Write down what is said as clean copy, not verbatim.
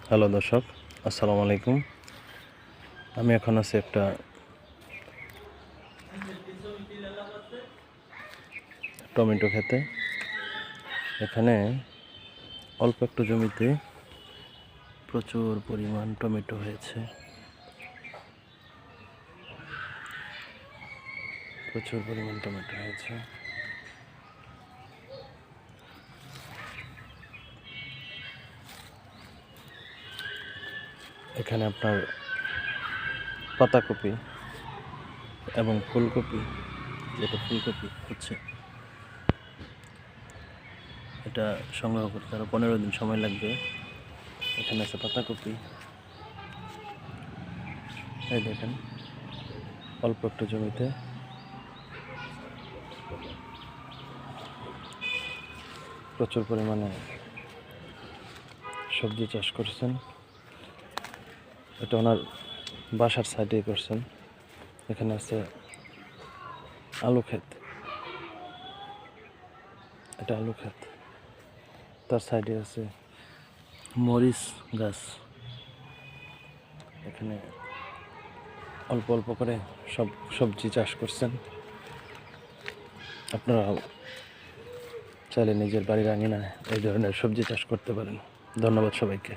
Hello দর্শক, আসসালামু আলাইকুম। আমি এখন আছি একটা টমেটো খেতে। এখানে অল্প একটু জমিতে প্রচুর পরিমাণ টমেটো হয়েছে। এখানে আপনার পাতাকপি এবং ফুলকপি, যেটা ফুলকপি হচ্ছে, এটা সংগ্রহ করতে আরও 15 দিন সময় লাগবে। এখানে আছে পাতাকপি, এই দেখেন অল্প একটু জমিতে প্রচুর পরিমাণে সবজি চাষ করছেন। এটা ওনার বাসার সাইডেই করছেন। এখানে আছে আলু ক্ষেত, এটা আলু ক্ষেত। তার সাইডে আছে মরিচ গাছ। এখানে অল্প অল্প করে সব সবজি চাষ করছেন। আপনারা চাইলে নিজের বাড়ির আঙিনায় এই ধরনের সবজি চাষ করতে পারেন। ধন্যবাদ সবাইকে।